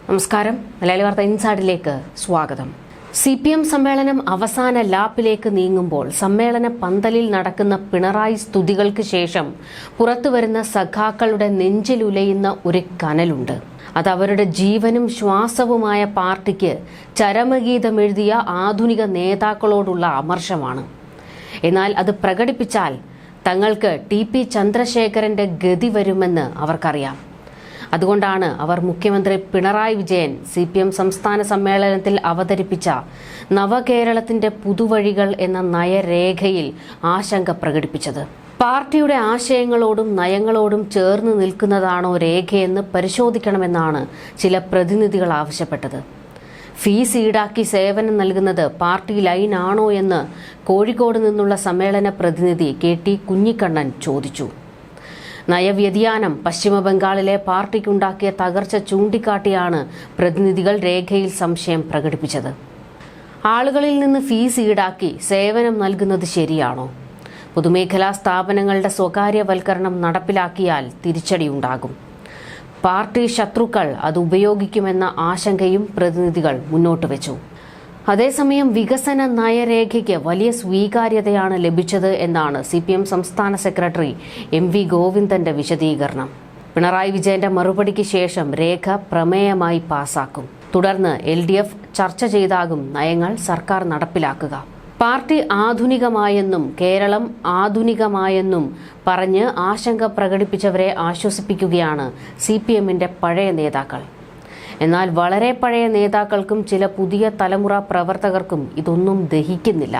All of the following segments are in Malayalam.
നമസ്കാരം. മലയാളി വാർത്ത ഇൻസൈഡിലേക്ക് സ്വാഗതം. CPM സമ്മേളനം അവസാന ലാപ്പിലേക്ക് നീങ്ങുമ്പോൾ സമ്മേളന പന്തലിൽ നടക്കുന്ന പിണറായി സ്തുതികൾക്ക് ശേഷം പുറത്തുവരുന്ന സഖാക്കളുടെ നെഞ്ചിലുലയുന്ന ഒരു കനലുണ്ട്. അത് അവരുടെ ജീവനും ശ്വാസവുമായ പാർട്ടിക്ക് ചരമഗീതമെഴുതിയ ആധുനിക നേതാക്കളോടുള്ള അമർഷമാണ്. എന്നാൽ അത് പ്രകടിപ്പിച്ചാൽ തങ്ങൾക്ക് TP ചന്ദ്രശേഖരന്റെ ഗതി വരുമെന്ന് അവർക്കറിയാം. അതുകൊണ്ടാണ് അവർ മുഖ്യമന്ത്രി പിണറായി വിജയൻ CPM സംസ്ഥാന സമ്മേളനത്തിൽ അവതരിപ്പിച്ച നവകേരളത്തിന്റെ പുതുവഴികൾ എന്ന നയരേഖയിൽ ആശങ്ക പ്രകടിപ്പിച്ചത്. പാർട്ടിയുടെ ആശയങ്ങളോടും നയങ്ങളോടും ചേർന്ന് നിൽക്കുന്നതാണോ രേഖയെന്ന് പരിശോധിക്കണമെന്നാണ് ചില പ്രതിനിധികൾ ആവശ്യപ്പെട്ടത്. ഫീസ് ഈടാക്കി സേവനം നൽകുന്നത് പാർട്ടി ലൈനാണോ എന്ന് കോഴിക്കോട് നിന്നുള്ള സമ്മേളന പ്രതിനിധി KT കുഞ്ഞിക്കണ്ണൻ ചോദിച്ചു. നയവ്യതിയാനം പശ്ചിമബംഗാളിലെ പാർട്ടിക്കുണ്ടാക്കിയ തകർച്ച ചൂണ്ടിക്കാട്ടിയാണ് പ്രതിനിധികൾ രേഖയിൽ സംശയം പ്രകടിപ്പിച്ചത്. ആളുകളിൽ നിന്ന് ഫീസ് ഈടാക്കി സേവനം നൽകുന്നത് ശരിയാണോ? പൊതുമേഖലാ സ്ഥാപനങ്ങളുടെ സ്വകാര്യവൽക്കരണം നടപ്പിലാക്കിയാൽ തിരിച്ചടിയുണ്ടാകും. പാർട്ടി ശത്രുക്കൾ അത് ഉപയോഗിക്കുമെന്ന ആശങ്കയും പ്രതിനിധികൾ മുന്നോട്ട് വെച്ചു. അതേസമയം വികസന നയരേഖയ്ക്ക് വലിയ സ്വീകാര്യതയാണ് ലഭിച്ചത് എന്നാണ് CPM സംസ്ഥാന സെക്രട്ടറി MV ഗോവിന്ദന്റെ വിശദീകരണം. പിണറായി വിജയന്റെ മറുപടിക്ക് ശേഷം രേഖ പ്രമേയമായി പാസാക്കും. തുടർന്ന് LDF ചർച്ച ചെയ്താകും നയങ്ങൾ സർക്കാർ നടപ്പിലാക്കുക. പാർട്ടി ആധുനികമായെന്നും കേരളം ആധുനികമായെന്നും പറഞ്ഞ് ആശങ്ക പ്രകടിപ്പിച്ചവരെ ആശ്വസിപ്പിക്കുകയാണ് CPMന്റെ പഴയ നേതാക്കൾ. എന്നാൽ വളരെ പഴയ നേതാക്കൾക്കും ചില പുതിയ തലമുറ പ്രവർത്തകർക്കും ഇതൊന്നും ദഹിക്കുന്നില്ല.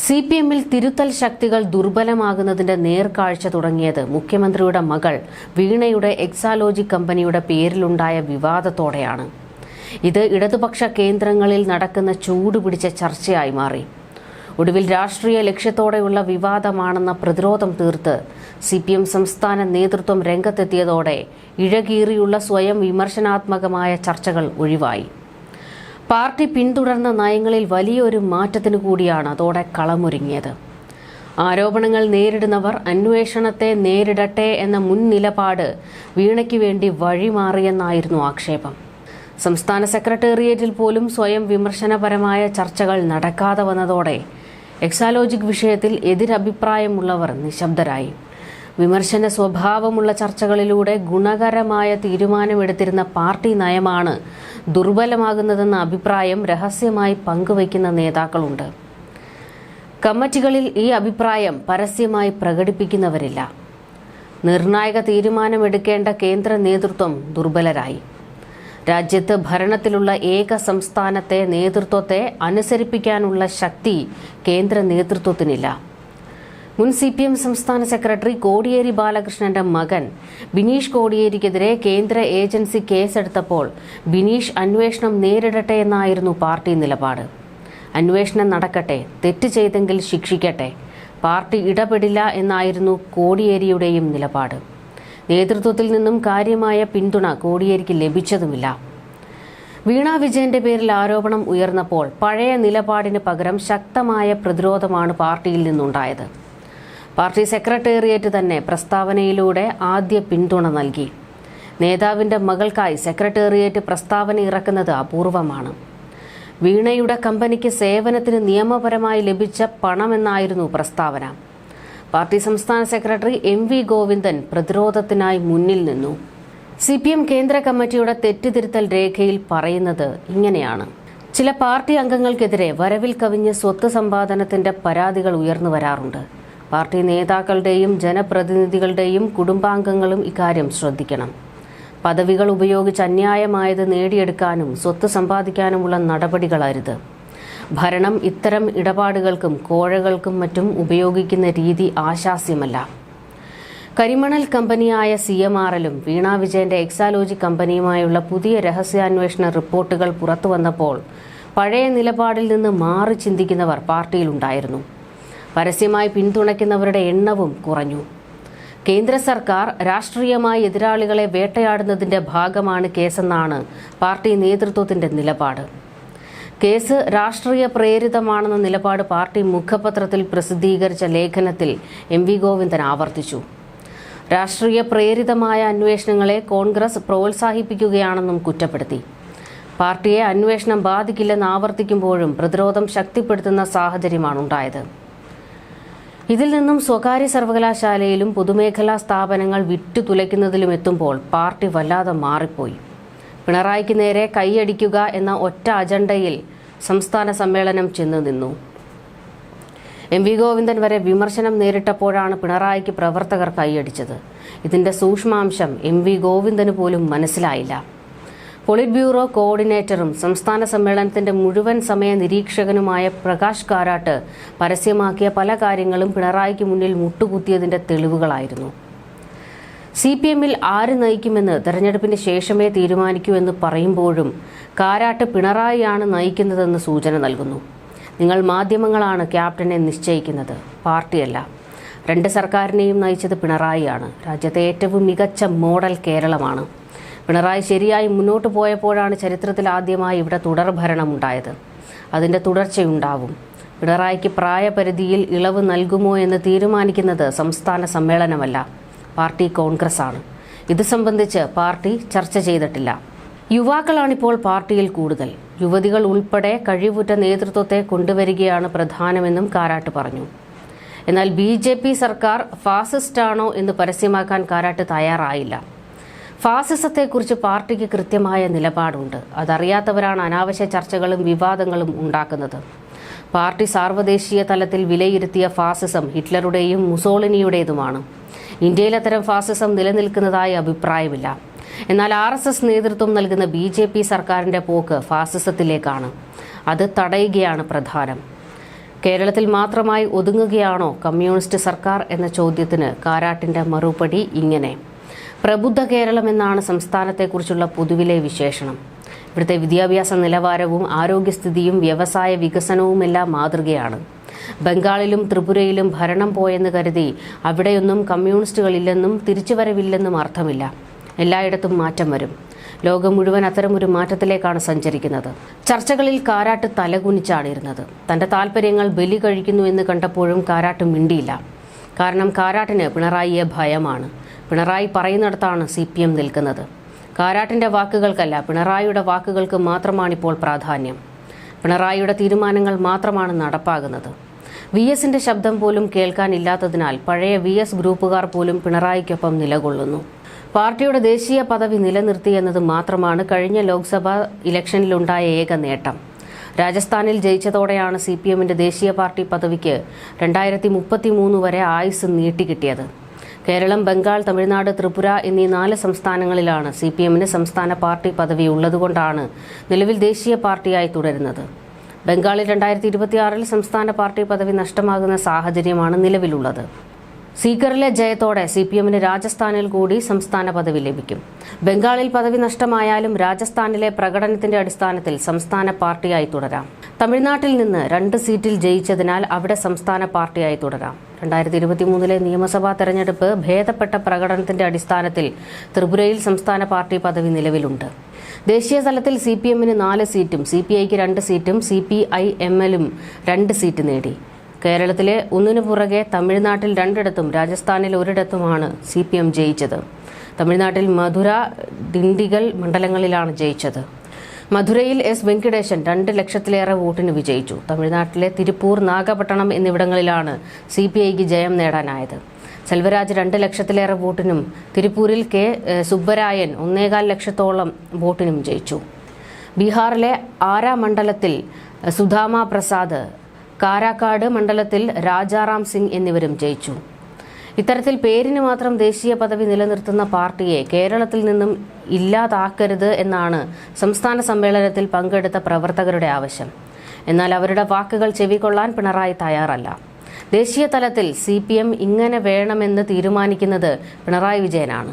CPMൽ തിരുത്തൽ ശക്തികൾ ദുർബലമാകുന്നതിന്റെ നേർക്കാഴ്ച തുടങ്ങിയത് മുഖ്യമന്ത്രിയുടെ മകൾ വീണയുടെ എക്സാലോജി കമ്പനിയുടെ പേരിലുണ്ടായ വിവാദത്തോടെയാണ്. ഇത് ഇടതുപക്ഷ കേന്ദ്രങ്ങളിൽ നടക്കുന്ന ചൂടുപിടിച്ച ചർച്ചയായി മാറി. ഒടുവിൽ രാഷ്ട്രീയ ലക്ഷ്യത്തോടെയുള്ള വിവാദമാണെന്ന പ്രതിരോധം തീർത്ത് CPM സംസ്ഥാന നേതൃത്വം രംഗത്തെത്തിയതോടെ ഇഴകീറിയുള്ള സ്വയം വിമർശനാത്മകമായ ചർച്ചകൾ ഒഴിവായി. പാർട്ടി പിന്തുടർന്ന നയങ്ങളിൽ വലിയൊരു മാറ്റത്തിനു കൂടിയാണ് അതോടെ കളമൊരുങ്ങിയത്. ആരോപണങ്ങൾ നേരിടുന്നവർ അന്വേഷണത്തെ നേരിടട്ടെ എന്ന മുൻ നിലപാട് വീണയ്ക്ക് വേണ്ടി വഴിമാറിയെന്നായിരുന്നു ആക്ഷേപം. സംസ്ഥാന സെക്രട്ടേറിയറ്റിൽ പോലും സ്വയം വിമർശനപരമായ ചർച്ചകൾ നടക്കാതെ വന്നതോടെ എക്സാലോജിക് വിഷയത്തിൽ എതിരഭിപ്രായമുള്ളവർ നിശബ്ദരായി. വിമർശന സ്വഭാവമുള്ള ചർച്ചകളിലൂടെ ഗുണകരമായ തീരുമാനമെടുത്തിരുന്ന പാർട്ടി നയമാണ് ദുർബലമാകുന്നതെന്ന അഭിപ്രായം രഹസ്യമായി പങ്കുവയ്ക്കുന്ന നേതാക്കളുണ്ട്. കമ്മിറ്റികളിൽ ഈ അഭിപ്രായം പരസ്യമായി പ്രകടിപ്പിക്കുന്നവരില്ല. നിർണായക തീരുമാനമെടുക്കേണ്ട കേന്ദ്ര നേതൃത്വം ദുർബലരായി. രാജ്യത്ത് ഭരണത്തിലുള്ള ഏക സംസ്ഥാനത്തെ നേതൃത്വത്തെ അനുസരിപ്പിക്കാനുള്ള ശക്തി കേന്ദ്ര നേതൃത്വത്തിനില്ല. മുൻ CPM സംസ്ഥാന സെക്രട്ടറി കോടിയേരി ബാലകൃഷ്ണന്റെ മകൻ ബിനീഷ് കോടിയേരിക്കെതിരെ കേന്ദ്ര ഏജൻസി കേസെടുത്തപ്പോൾ ബിനീഷ് അന്വേഷണം നേരിടട്ടെ എന്നായിരുന്നു പാർട്ടി നിലപാട്. അന്വേഷണം നടക്കട്ടെ, തെറ്റ് ചെയ്തെങ്കിൽ ശിക്ഷിക്കട്ടെ, പാർട്ടി ഇടപെടില്ല എന്നായിരുന്നു കോടിയേരിയുടെയും നിലപാട്. നേതൃത്വത്തിൽ നിന്നും കാര്യമായ പിന്തുണ കോടിയേരിക്ക് ലഭിച്ചതുമില്ല. വീണ വിജയന്റെ പേരിൽ ആരോപണം ഉയർന്നപ്പോൾ പഴയ നിലപാടിന് പകരം ശക്തമായ പ്രതിരോധമാണ് പാർട്ടിയിൽ നിന്നുണ്ടായത്. പാർട്ടി സെക്രട്ടേറിയറ്റ് തന്നെ പ്രസ്താവനയിലൂടെ ആദ്യ പിന്തുണ നൽകി. നേതാവിന്റെ മകൾക്കായി സെക്രട്ടേറിയറ്റ് പ്രസ്താവന ഇറക്കുന്നത് അപൂർവമാണ്. വീണയുടെ കമ്പനിക്ക് സേവനത്തിന് നിയമപരമായി ലഭിച്ച പണമെന്നായിരുന്നു പ്രസ്താവന. പാർട്ടി സംസ്ഥാന സെക്രട്ടറി MV ഗോവിന്ദൻ പ്രതിരോധത്തിനായി മുന്നിൽ നിന്നു. CPM കേന്ദ്ര കമ്മിറ്റിയുടെ തെറ്റിതിരുത്തൽ രേഖയിൽ പറയുന്നത് ഇങ്ങനെയാണ്: ചില പാർട്ടി അംഗങ്ങൾക്കെതിരെ വരവിൽ കവിഞ്ഞ് സ്വത്ത് സമ്പാദനത്തിന്റെ പരാതികൾ ഉയർന്നു വരാറുണ്ട്. പാർട്ടി നേതാക്കളുടെയും ജനപ്രതിനിധികളുടെയും കുടുംബാംഗങ്ങളും ഇക്കാര്യം ശ്രദ്ധിക്കണം. പദവികൾ ഉപയോഗിച്ച് അന്യായമായത് നേടിയെടുക്കാനും സ്വത്ത് സമ്പാദിക്കാനുമുള്ള നടപടികളരുത്. ഭരണം ഇത്തരം ഇടപാടുകൾക്കും കോഴകൾക്കും മറ്റും ഉപയോഗിക്കുന്ന രീതി ആശാസ്യമല്ല. കരിമണൽ കമ്പനിയായ CMRലും വീണ വിജയന്റെ എക്സാലോജി കമ്പനിയുമായുള്ള പുതിയ രഹസ്യാന്വേഷണ റിപ്പോർട്ടുകൾ പുറത്തുവന്നപ്പോൾ പഴയ നിലപാടിൽ നിന്ന് മാറി ചിന്തിക്കുന്നവർ പാർട്ടിയിലുണ്ടായിരുന്നു. പരസ്യമായി പിന്തുണയ്ക്കുന്നവരുടെ എണ്ണവും കുറഞ്ഞു. കേന്ദ്ര സർക്കാർ രാഷ്ട്രീയമായി എതിരാളികളെ വേട്ടയാടുന്നതിന്റെ ഭാഗമാണ് കേസെന്നാണ് പാർട്ടി നേതൃത്വത്തിന്റെ നിലപാട്. കേസ് രാഷ്ട്രീയ പ്രേരിതമാണെന്ന നിലപാട് പാർട്ടി മുഖപത്രത്തിൽ പ്രസിദ്ധീകരിച്ച ലേഖനത്തിൽ MV ഗോവിന്ദൻ ആവർത്തിച്ചു. രാഷ്ട്രീയ പ്രേരിതമായ അന്വേഷണങ്ങളെ കോൺഗ്രസ് പ്രോത്സാഹിപ്പിക്കുകയാണെന്നും കുറ്റപ്പെടുത്തി. പാർട്ടിയെ അന്വേഷണം ബാധിക്കില്ലെന്ന് ആവർത്തിക്കുമ്പോഴും പ്രതിരോധം ശക്തിപ്പെടുത്തുന്ന സാഹചര്യമാണ് ഉണ്ടായത്. ഇതിൽ നിന്നും സ്വകാര്യ സർവകലാശാലയിലും പൊതുമേഖലാ സ്ഥാപനങ്ങൾ വിറ്റുതുലയ്ക്കുന്നതിലും എത്തുമ്പോൾ പാർട്ടി വല്ലാതെ മാറിപ്പോയി. പിണറായിക്ക് നേരെ കൈയടിക്കുക എന്ന ഒറ്റ അജണ്ടയിൽ സംസ്ഥാന സമ്മേളനം ചെന്നു നിന്നു. എം വി ഗോവിന്ദൻ വരെ വിമർശനം നേരിട്ടപ്പോഴാണ് പിണറായിക്ക് പ്രവർത്തകർ കൈയടിച്ചത്. ഇതിന്റെ സൂക്ഷ്മാംശം എം വി ഗോവിന്ദന് പോലും മനസ്സിലായില്ല. പോളിറ്റ് ബ്യൂറോ കോർഡിനേറ്ററും സംസ്ഥാന സമ്മേളനത്തിന്റെ മുഴുവൻ സമയ നിരീക്ഷകനുമായ പ്രകാശ് കാരാട്ട് പരസ്യമാക്കിയ പല കാര്യങ്ങളും പിണറായിക്ക് മുന്നിൽ മുട്ടുകുത്തിയതിന്റെ തെളിവുകളായിരുന്നു. CPM-ൽ ആര് നയിക്കുമെന്ന് തെരഞ്ഞെടുപ്പിന് ശേഷമേ തീരുമാനിക്കൂ എന്ന് പറയുമ്പോഴും കാരാട്ട് പിണറായിയാണ് നയിക്കുന്നതെന്ന് സൂചന നൽകുന്നു. നിങ്ങൾ മാധ്യമങ്ങളാണ് ക്യാപ്റ്റനെ നിശ്ചയിക്കുന്നത്, പാർട്ടിയല്ല. 2 സർക്കാരിനെയും നയിച്ചത് പിണറായിയാണ്. രാജ്യത്തെ ഏറ്റവും മികച്ച മോഡൽ കേരളമാണ്. പിണറായി ശരിയായി മുന്നോട്ട് പോയപ്പോഴാണ് ചരിത്രത്തിൽ ആദ്യമായി ഇവിടെ തുടർഭരണമുണ്ടായത്. അതിൻ്റെ തുടർച്ചയുണ്ടാവും. പിണറായിക്ക് പ്രായപരിധിയിൽ ഇളവ് നൽകുമോ എന്ന് തീരുമാനിക്കുന്നത് സംസ്ഥാന സമ്മേളനമല്ല, പാർട്ടി കോൺഗ്രസാണ്. ഇത് സംബന്ധിച്ച് പാർട്ടി ചർച്ച ചെയ്തിട്ടില്ല. യുവാക്കളാണിപ്പോൾ പാർട്ടിയിൽ കൂടുതൽ. യുവതികൾ ഉൾപ്പെടെ കഴിവുറ്റ നേതൃത്വത്തെ കൊണ്ടുവരികയാണ് പ്രധാനമെന്നും കാരാട്ട് പറഞ്ഞു. എന്നാൽ BJP സർക്കാർ ഫാസിസ്റ്റാണോ എന്ന് പരസ്യമാക്കാൻ കാരാട്ട് തയ്യാറായില്ല. ഫാസിസത്തെക്കുറിച്ച് പാർട്ടിക്ക് കൃത്യമായ നിലപാടുണ്ട്. അതറിയാത്തവരാണ് അനാവശ്യ ചർച്ചകളും വിവാദങ്ങളും ഉണ്ടാക്കുന്നത്. പാർട്ടി സാർവദേശീയ തലത്തിൽ വിലയിരുത്തിയ ഫാസിസം ഹിറ്റ്ലറുടെയും മുസോളിനിയുടേതുമാണ്. ഇന്ത്യയിൽ അത്തരം ഫാസിസം നിലനിൽക്കുന്നതായി അഭിപ്രായമില്ല. എന്നാൽ RSS നേതൃത്വം നൽകുന്ന BJP സർക്കാരിന്റെ പോക്ക് ഫാസിസത്തിലേക്കാണ്. അത് തടയുകയാണ് പ്രധാനം. കേരളത്തിൽ മാത്രമായി ഒതുങ്ങുകയാണോ കമ്മ്യൂണിസ്റ്റ് സർക്കാർ എന്ന ചോദ്യത്തിന് കാരാട്ടിന്റെ മറുപടി ഇങ്ങനെ: പ്രബുദ്ധ കേരളം എന്നാണ് സംസ്ഥാനത്തെക്കുറിച്ചുള്ള പൊതുവിലെ വിശേഷണം. ഇവിടുത്തെ വിദ്യാഭ്യാസ നിലവാരവും ആരോഗ്യസ്ഥിതിയും വ്യവസായ വികസനവുമെല്ലാം മാതൃകയാണ്. ബംഗാളിലും ത്രിപുരയിലും ഭരണം പോയെന്ന് കരുതി അവിടെയൊന്നും കമ്മ്യൂണിസ്റ്റുകളില്ലെന്നും തിരിച്ചുവരവില്ലെന്നും അർത്ഥമില്ല. എല്ലായിടത്തും മാറ്റം വരും. ലോകം മുഴുവൻ അത്തരമൊരു മാറ്റത്തിലേക്കാണ് സഞ്ചരിക്കുന്നത്. ചർച്ചകളിൽ കാരാട്ട് തലകുനിച്ചാണിരുന്നത്. തന്റെ താല്പര്യങ്ങൾ ബലി കഴിക്കുന്നു എന്ന് കണ്ടപ്പോഴും കാരാട്ട് മിണ്ടിയില്ല. കാരണം കാരാട്ടിന് പിണറായിയെ ഭയമാണ്. പിണറായി പറയുന്നിടത്താണ് CPM നിൽക്കുന്നത്. കാരാട്ടിന്റെ വാക്കുകൾക്കല്ല, പിണറായിയുടെ വാക്കുകൾക്ക് മാത്രമാണിപ്പോൾ പ്രാധാന്യം. പിണറായിയുടെ തീരുമാനങ്ങൾ മാത്രമാണ് നടപ്പാകുന്നത്. VSന്റെ ശബ്ദം പോലും കേൾക്കാനില്ലാത്തതിനാൽ പഴയ VS ഗ്രൂപ്പുകാർ പോലും പിണറായിക്കൊപ്പം നിലകൊള്ളുന്നു. പാർട്ടിയുടെ ദേശീയ പദവി നിലനിർത്തിയെന്നത് മാത്രമാണ് കഴിഞ്ഞ ലോക്സഭാ ഇലക്ഷനിലുണ്ടായ ഏക നേട്ടം. രാജസ്ഥാനിൽ ജയിച്ചതോടെയാണ് CPMന്റെ ദേശീയ പാർട്ടി പദവിക്ക് 2033 വരെ ആയുസ് നീട്ടിക്കിട്ടിയത്. കേരളം, ബംഗാൾ, തമിഴ്നാട്, ത്രിപുര എന്നീ 4 സംസ്ഥാനങ്ങളിലാണ് CPMന് സംസ്ഥാന പാർട്ടി പദവി ഉള്ളതുകൊണ്ടാണ് നിലവിൽ ദേശീയ പാർട്ടിയായി തുടരുന്നത്. ബംഗാളിൽ 2026 സംസ്ഥാന പാർട്ടി പദവി നഷ്ടമാകുന്ന സാഹചര്യമാണ് നിലവിലുള്ളത്. സീക്കറിലെ ജയത്തോടെ CPMന് രാജസ്ഥാനിൽ കൂടി സംസ്ഥാന പദവി ലഭിക്കും. ബംഗാളിൽ പദവി നഷ്ടമായാലും രാജസ്ഥാനിലെ പ്രകടനത്തിന്റെ അടിസ്ഥാനത്തിൽ സംസ്ഥാന പാർട്ടിയായി തുടരാം. തമിഴ്നാട്ടിൽ നിന്ന് 2 സീറ്റിൽ ജയിച്ചതിനാൽ അവിടെ സംസ്ഥാന പാർട്ടിയായി തുടരാം. 2023 നിയമസഭാ തെരഞ്ഞെടുപ്പ് ഭേദപ്പെട്ട പ്രകടനത്തിന്റെ അടിസ്ഥാനത്തിൽ ത്രിപുരയിൽ സംസ്ഥാന പാർട്ടി പദവി നിലവിലുണ്ട്. ദേശീയ തലത്തിൽ CPMന് 4 സീറ്റും CPIക്ക് 2 സീറ്റും CPIMലും 2 സീറ്റ് നേടി. കേരളത്തിലെ ഒന്നിനു പുറകെ തമിഴ്നാട്ടിൽ 2ഇടത്തും രാജസ്ഥാനിൽ 1ഇടത്തുമാണ് CPM ജയിച്ചത്. തമിഴ്നാട്ടിൽ മധുര, ദിണ്ടിഗൽ മണ്ഡലങ്ങളിലാണ് ജയിച്ചത്. മധുരയിൽ S. വെങ്കിടേശൻ 2 ലക്ഷത്തിലേറെ വോട്ടിന് വിജയിച്ചു. തമിഴ്നാട്ടിലെ തിരുപ്പൂർ, നാഗപട്ടണം എന്നിവിടങ്ങളിലാണ് CPIക്ക് ജയം നേടാനായത്. സെൽവരാജ് 2 ലക്ഷത്തിലേറെ വോട്ടിനും തിരുപ്പൂരിൽ K. സുബ്ബരായൻ 1.25 ലക്ഷത്തോളം വോട്ടിനും ജയിച്ചു. ബീഹാറിലെ ആരാ മണ്ഡലത്തിൽ സുധാമ പ്രസാദ്, കാരാക്കാട് മണ്ഡലത്തിൽ രാജാറാം സിംഗ് എന്നിവരും ജയിച്ചു. ഇത്തരത്തിൽ പേരിന് മാത്രം ദേശീയ പദവി നിലനിർത്തുന്ന പാർട്ടിയെ കേരളത്തിൽ നിന്നും ഇല്ലാതാക്കരുത് എന്നാണ് സംസ്ഥാന സമ്മേളനത്തിൽ പങ്കെടുത്ത പ്രവർത്തകരുടെ ആവശ്യം. എന്നാൽ അവരുടെ വാക്കുകൾ ചെവികൊള്ളാൻ പിണറായി തയ്യാറല്ല. ദേശീയ തലത്തിൽ CPM ഇങ്ങനെ വേണമെന്ന് തീരുമാനിക്കുന്നത് പിണറായി വിജയനാണ്.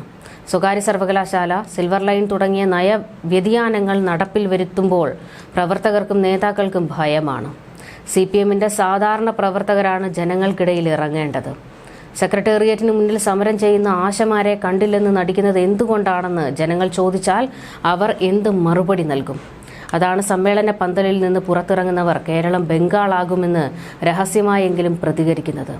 സ്വകാര്യ സർവകലാശാല, സിൽവർ ലൈൻ തുടങ്ങിയ നയവ്യതിയാനങ്ങൾ നടപ്പിൽ വരുത്തുമ്പോൾ പ്രവർത്തകർക്കും നേതാക്കൾക്കും ഭയമാണ്. CPMന്റെ സാധാരണ പ്രവർത്തകരാണ് ജനങ്ങൾക്കിടയിൽ ഇറങ്ങേണ്ടത്. സെക്രട്ടേറിയറ്റിന് മുന്നിൽ സമരം ചെയ്യുന്ന ആശമാരെ കണ്ടില്ലെന്ന് നടിക്കുന്നത് എന്തുകൊണ്ടാണെന്ന് ജനങ്ങൾ ചോദിച്ചാൽ അവർ എന്ത് മറുപടി നൽകും? അതാണ് സമ്മേളന പന്തലിൽ നിന്ന് പുറത്തിറങ്ങുന്നവർ കേരളം ബംഗാളാകുമെന്ന് രഹസ്യമായെങ്കിലും പ്രതികരിക്കുന്നത്.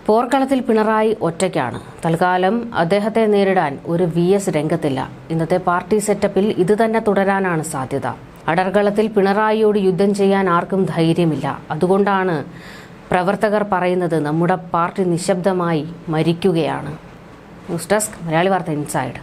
പോർക്കളത്തിൽ പിണറായി ഒറ്റയ്ക്കാണ്. തൽക്കാലം അദ്ദേഹത്തെ നേരിടാൻ ഒരു VS രംഗത്തില്ല. ഇന്നത്തെ പാർട്ടി സെറ്റപ്പിൽ ഇത് തന്നെ തുടരാനാണ് സാധ്യത. അടർകളത്തിൽ പിണറായിയോട് യുദ്ധം ചെയ്യാൻ ആർക്കും ധൈര്യമില്ല. അതുകൊണ്ടാണ് പ്രവർത്തകർ പറയുന്നത് നമ്മുടെ പാർട്ടി നിശബ്ദമായി മരിക്കുകയാണ്. ന്യൂസ് ഡെസ്ക് മലയാളി വാർത്ത ഇൻസൈഡ്.